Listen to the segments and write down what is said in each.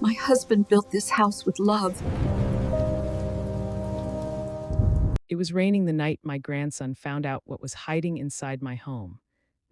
My husband built this house with love. It was raining the night my grandson found out what was hiding inside my home.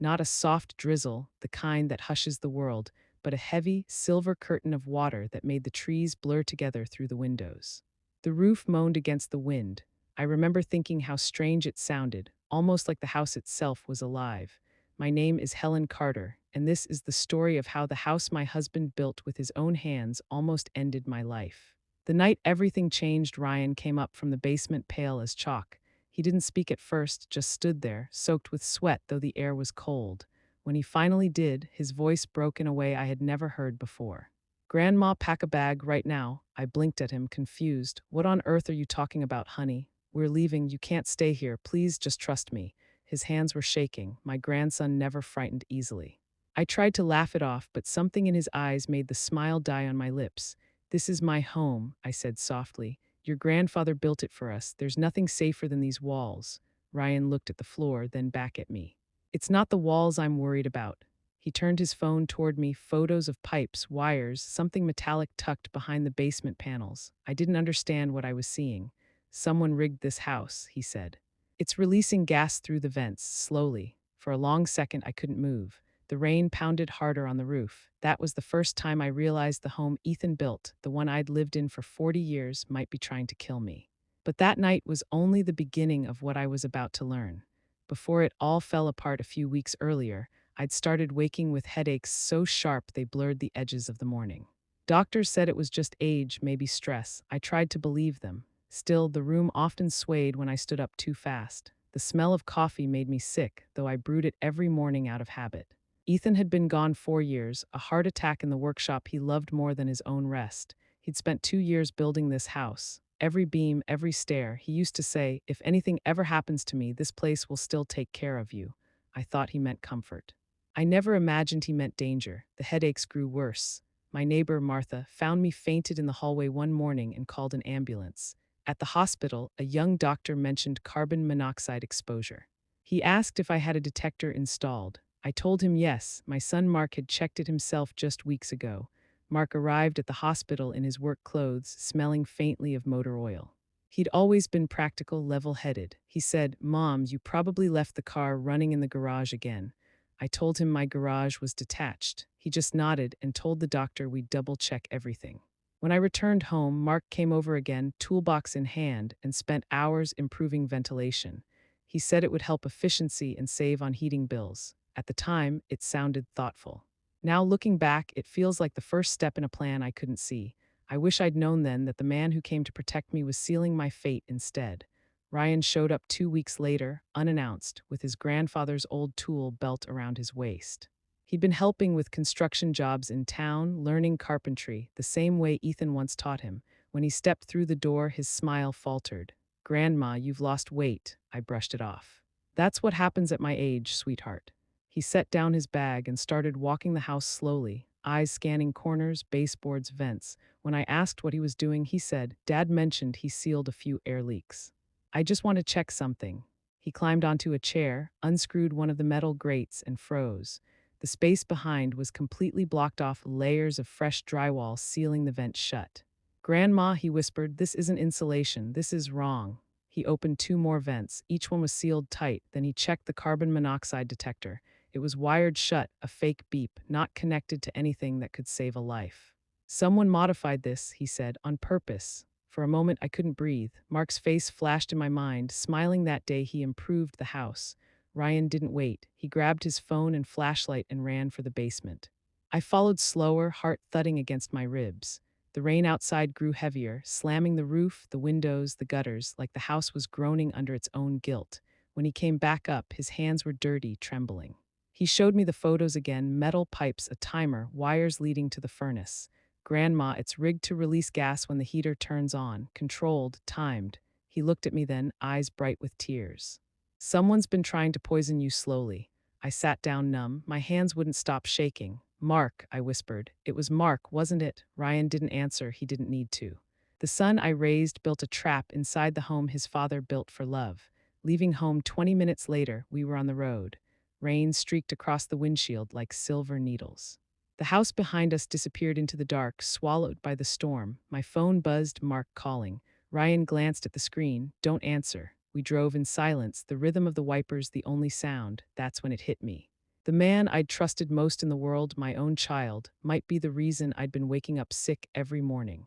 Not a soft drizzle, the kind that hushes the world, but a heavy, silver curtain of water that made the trees blur together through the windows. The roof moaned against the wind. I remember thinking how strange it sounded, almost like the house itself was alive. My name is Helen Carter, and this is the story of how the house my husband built with his own hands almost ended my life. The night everything changed, Ryan came up from the basement pale as chalk. He didn't speak at first, just stood there, soaked with sweat though the air was cold. When he finally did, his voice broke in a way I had never heard before. "Grandma, pack a bag right now." I blinked at him, confused. "What on earth are you talking about, honey? We're leaving. You can't stay here. Please just trust me." His hands were shaking. My grandson never frightened easily. I tried to laugh it off, but something in his eyes made the smile die on my lips. "This is my home," I said softly. "Your grandfather built it for us. There's nothing safer than these walls." Ryan looked at the floor, then back at me. "It's not the walls I'm worried about." He turned his phone toward me, photos of pipes, wires, something metallic tucked behind the basement panels. I didn't understand what I was seeing. "Someone rigged this house," he said. "It's releasing gas through the vents, slowly." For a long second, I couldn't move. The rain pounded harder on the roof. That was the first time I realized the home Ethan built, the one I'd lived in for 40 years, might be trying to kill me. But that night was only the beginning of what I was about to learn. Before it all fell apart a few weeks earlier, I'd started waking with headaches so sharp they blurred the edges of the morning. Doctors said it was just age, maybe stress. I tried to believe them. Still, the room often swayed when I stood up too fast. The smell of coffee made me sick, though I brewed it every morning out of habit. Ethan had been gone 4 years, a heart attack in the workshop he loved more than his own rest. He'd spent 2 years building this house. Every beam, every stair, he used to say, "If anything ever happens to me, this place will still take care of you." I thought he meant comfort. I never imagined he meant danger. The headaches grew worse. My neighbor, Martha, found me fainted in the hallway one morning and called an ambulance. At the hospital, a young doctor mentioned carbon monoxide exposure. He asked if I had a detector installed. I told him yes, my son Mark had checked it himself just weeks ago. Mark arrived at the hospital in his work clothes, smelling faintly of motor oil. He'd always been practical, level-headed. He said, "Mom, you probably left the car running in the garage again." I told him my garage was detached. He just nodded and told the doctor we'd double-check everything. When I returned home, Mark came over again, toolbox in hand, and spent hours improving ventilation. He said it would help efficiency and save on heating bills. At the time, it sounded thoughtful. Now, looking back, it feels like the first step in a plan I couldn't see. I wish I'd known then that the man who came to protect me was sealing my fate instead. Ryan showed up 2 weeks later, unannounced, with his grandfather's old tool belt around his waist. He'd been helping with construction jobs in town, learning carpentry, the same way Ethan once taught him. When he stepped through the door, his smile faltered. "Grandma, you've lost weight." I brushed it off. "That's what happens at my age, sweetheart." He set down his bag and started walking the house slowly, eyes scanning corners, baseboards, vents. When I asked what he was doing, he said, "Dad mentioned he sealed a few air leaks. I just want to check something." He climbed onto a chair, unscrewed one of the metal grates, and froze. The space behind was completely blocked off, layers of fresh drywall sealing the vent shut. "Grandma," he whispered, "this isn't insulation. This is wrong." He opened 2 more vents. Each one was sealed tight. Then he checked the carbon monoxide detector. It was wired shut, a fake beep, not connected to anything that could save a life. "Someone modified this," he said, "on purpose." For a moment, I couldn't breathe. Mark's face flashed in my mind, smiling that day he improved the house. Ryan didn't wait. He grabbed his phone and flashlight and ran for the basement. I followed slower, heart thudding against my ribs. The rain outside grew heavier, slamming the roof, the windows, the gutters, like the house was groaning under its own guilt. When he came back up, his hands were dirty, trembling. He showed me the photos again, metal pipes, a timer, wires leading to the furnace. "Grandma, it's rigged to release gas when the heater turns on, controlled, timed." He looked at me then, eyes bright with tears. "Someone's been trying to poison you slowly." I sat down numb, my hands wouldn't stop shaking. "Mark," I whispered. "It was Mark, wasn't it?" Ryan didn't answer, he didn't need to. The son I raised built a trap inside the home his father built for love. Leaving home 20 minutes later, we were on the road. Rain streaked across the windshield like silver needles. The house behind us disappeared into the dark, swallowed by the storm. My phone buzzed, Mark calling. Ryan glanced at the screen. Don't answer. We drove in silence, the rhythm of the wipers the only sound. That's when it hit me. The man I'd trusted most in the world, my own child, might be the reason I'd been waking up sick every morning.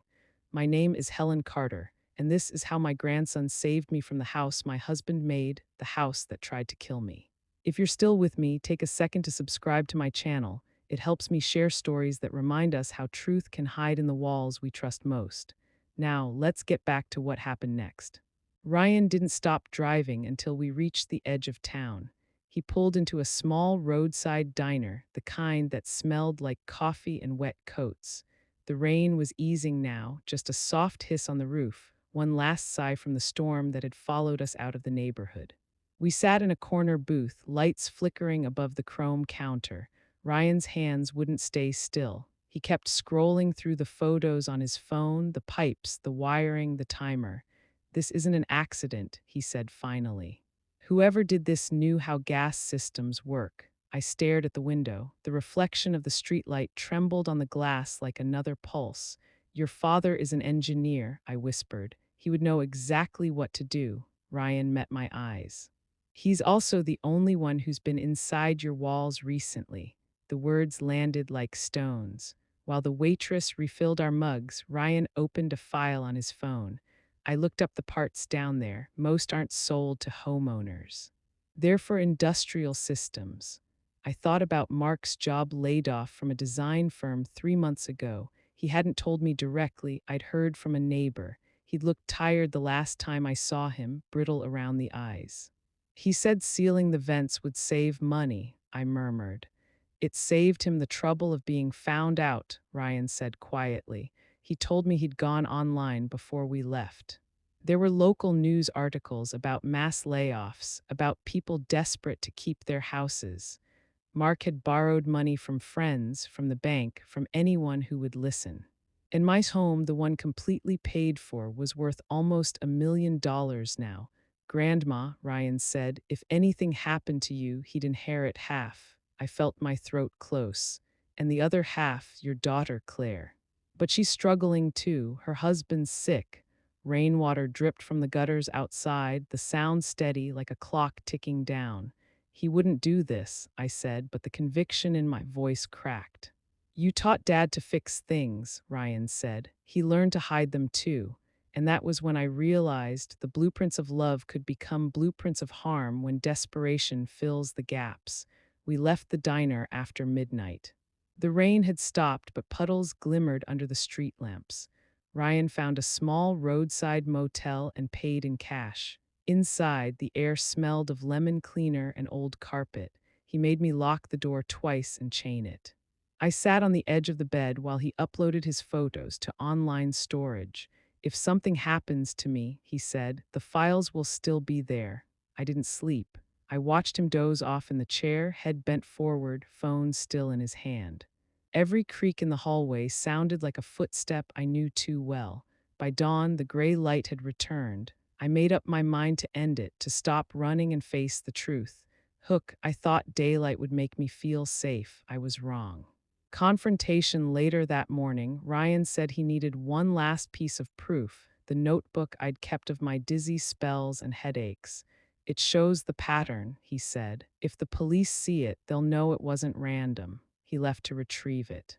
My name is Helen Carter, and this is how my grandson saved me from the house my husband made, the house that tried to kill me. If you're still with me, take a second to subscribe to my channel. It helps me share stories that remind us how truth can hide in the walls we trust most. Now, let's get back to what happened next. Ryan didn't stop driving until we reached the edge of town. He pulled into a small roadside diner, the kind that smelled like coffee and wet coats. The rain was easing now, just a soft hiss on the roof, one last sigh from the storm that had followed us out of the neighborhood. We sat in a corner booth, lights flickering above the chrome counter. Ryan's hands wouldn't stay still. He kept scrolling through the photos on his phone, the pipes, the wiring, the timer. This isn't an accident, he said finally. Whoever did this knew how gas systems work. I stared at the window. The reflection of the streetlight trembled on the glass like another pulse. Your father is an engineer, I whispered. He would know exactly what to do. Ryan met my eyes. He's also the only one who's been inside your walls recently. The words landed like stones. While the waitress refilled our mugs, Ryan opened a file on his phone. I looked up the parts down there. Most aren't sold to homeowners. They're for industrial systems. I thought about Mark's job laid off from a design firm 3 months ago. He hadn't told me directly. I'd heard from a neighbor. He'd looked tired the last time I saw him, brittle around the eyes. He said sealing the vents would save money, I murmured. It saved him the trouble of being found out, Ryan said quietly. He told me he'd gone online before we left. There were local news articles about mass layoffs, about people desperate to keep their houses. Mark had borrowed money from friends, from the bank, from anyone who would listen. In my home, the one completely paid for was worth almost $1 million now. Grandma, Ryan said, if anything happened to you, he'd inherit half. I felt my throat close. And the other half, your daughter, Claire. But she's struggling too. Her husband's sick. Rainwater dripped from the gutters outside, the sound steady like a clock ticking down. He wouldn't do this, I said, but the conviction in my voice cracked. You taught Dad to fix things, Ryan said. He learned to hide them too. And that was when I realized the blueprints of love could become blueprints of harm when desperation fills the gaps. We left the diner after midnight. The rain had stopped, but puddles glimmered under the street lamps. Ryan found a small roadside motel and paid in cash. Inside, the air smelled of lemon cleaner and old carpet. He made me lock the door twice and chain it. I sat on the edge of the bed while he uploaded his photos to online storage. If something happens to me, he said, the files will still be there. I didn't sleep. I watched him doze off in the chair, head bent forward, phone still in his hand. Every creak in the hallway sounded like a footstep I knew too well. By dawn, the gray light had returned. I made up my mind to end it, to stop running and face the truth. I thought daylight would make me feel safe. I was wrong. Confrontation later that morning, Ryan said he needed one last piece of proof, the notebook I'd kept of my dizzy spells and headaches. It shows the pattern, he said. If the police see it, they'll know it wasn't random. He left to retrieve it.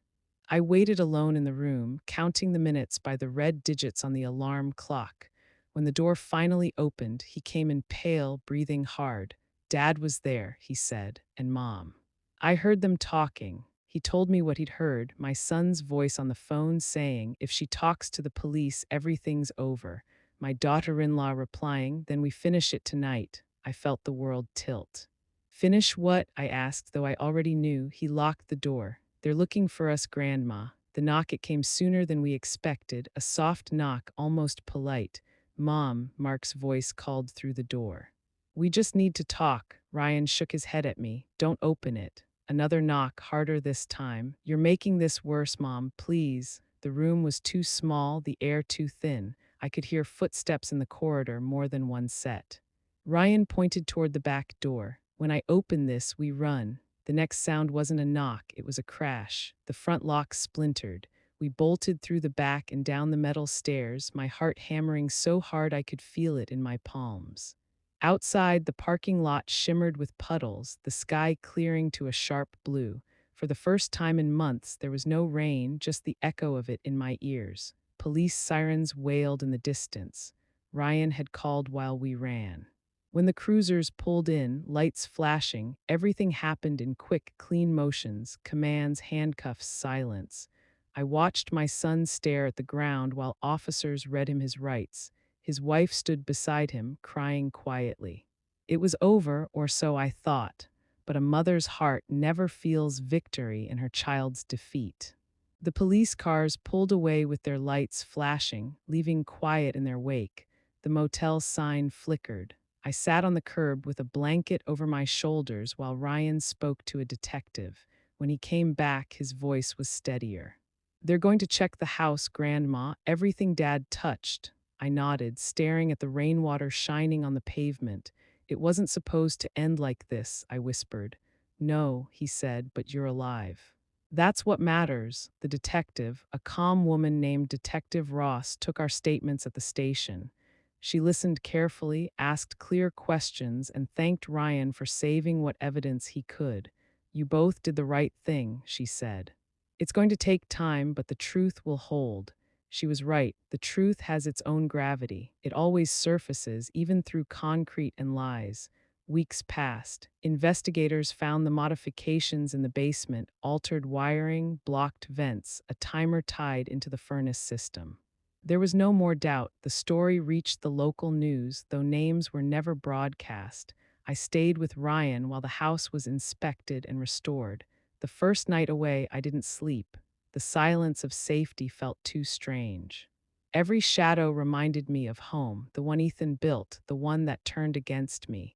I waited alone in the room, counting the minutes by the red digits on the alarm clock. When the door finally opened, he came in pale, breathing hard. Dad was there, he said, and Mom. I heard them talking. He told me what he'd heard, my son's voice on the phone saying, if she talks to the police, everything's over. My daughter-in-law replying, then we finish it tonight. I felt the world tilt. Finish what? I asked, though I already knew. He locked the door. They're looking for us, Grandma. The knock, it came sooner than we expected, a soft knock, almost polite. Mom, Mark's voice called through the door. We just need to talk. Ryan shook his head at me. Don't open it. Another knock, harder this time. You're making this worse, Mom, please. The room was too small, the air too thin. I could hear footsteps in the corridor, more than one set. Ryan pointed toward the back door. When I open this, we run. The next sound wasn't a knock, it was a crash. The front lock splintered. We bolted through the back and down the metal stairs, my heart hammering so hard I could feel it in my palms. Outside, the parking lot shimmered with puddles, the sky clearing to a sharp blue. For the first time in months, there was no rain, just the echo of it in my ears. Police sirens wailed in the distance. Ryan had called while we ran. When the cruisers pulled in, lights flashing, everything happened in quick, clean motions, commands, handcuffs, silence. I watched my son stare at the ground while officers read him his rights. His wife stood beside him, crying quietly. It was over, or so I thought, but a mother's heart never feels victory in her child's defeat. The police cars pulled away with their lights flashing, leaving quiet in their wake. The motel sign flickered. I sat on the curb with a blanket over my shoulders while Ryan spoke to a detective. When he came back, his voice was steadier. "They're going to check the house, Grandma. Everything Dad touched." I nodded, staring at the rainwater shining on the pavement. "It wasn't supposed to end like this," I whispered. "No," he said, "but you're alive." "That's what matters." The detective, a calm woman named Detective Ross, took our statements at the station. She listened carefully, asked clear questions, and thanked Ryan for saving what evidence he could. "You both did the right thing," she said. "It's going to take time, but the truth will hold." She was right. The truth has its own gravity. It always surfaces, even through concrete and lies. Weeks passed. Investigators found the modifications in the basement, altered wiring, blocked vents, a timer tied into the furnace system. There was no more doubt. The story reached the local news, though names were never broadcast. I stayed with Ryan while the house was inspected and restored. The first night away, I didn't sleep. The silence of safety felt too strange. Every shadow reminded me of home, the one Ethan built, the one that turned against me.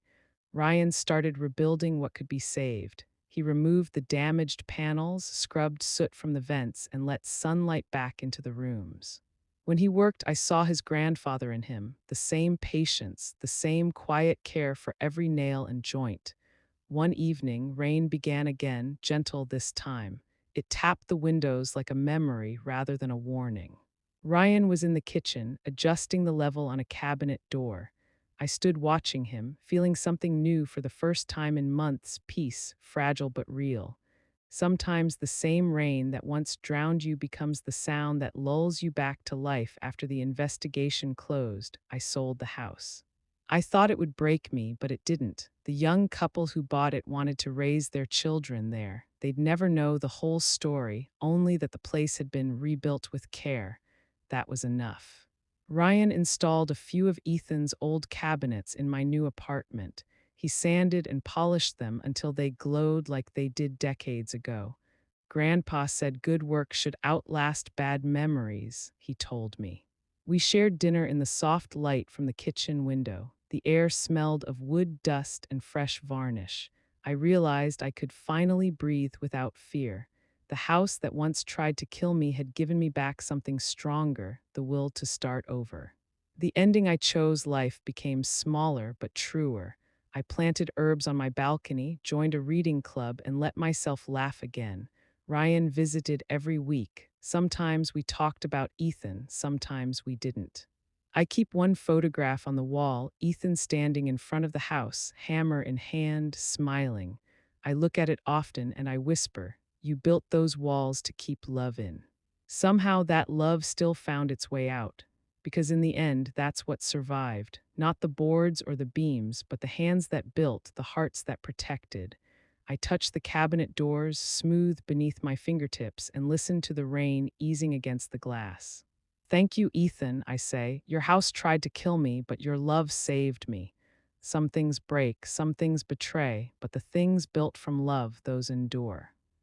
Ryan started rebuilding what could be saved. He removed the damaged panels, scrubbed soot from the vents, and let sunlight back into the rooms. When he worked, I saw his grandfather in him, the same patience, the same quiet care for every nail and joint. One evening, rain began again, gentle this time. It tapped the windows like a memory rather than a warning. Ryan was in the kitchen, adjusting the level on a cabinet door. I stood watching him, feeling something new for the first time in months, peace, fragile but real. Sometimes the same rain that once drowned you becomes the sound that lulls you back to life after the investigation closed. I sold the house. I thought it would break me, but it didn't. The young couple who bought it wanted to raise their children there. They'd never know the whole story, only that the place had been rebuilt with care. That was enough. Ryan installed a few of Ethan's old cabinets in my new apartment. He sanded and polished them until they glowed like they did decades ago. "Grandpa said good work should outlast bad memories," he told me. We shared dinner in the soft light from the kitchen window. The air smelled of wood dust and fresh varnish. I realized I could finally breathe without fear. The house that once tried to kill me had given me back something stronger, the will to start over. The ending I chose life became smaller but truer. I planted herbs on my balcony, joined a reading club, and let myself laugh again. Ryan visited every week. Sometimes we talked about Ethan, sometimes we didn't. I keep one photograph on the wall, Ethan standing in front of the house, hammer in hand, smiling. I look at it often and I whisper, "You built those walls to keep love in." Somehow that love still found its way out. Because in the end, that's what survived. Not the boards or the beams, but the hands that built, the hearts that protected. I touched the cabinet doors, smooth beneath my fingertips, and listened to the rain easing against the glass. "Thank you, Ethan," I say. "Your house tried to kill me, but your love saved me." Some things break, some things betray, but the things built from love, those endure.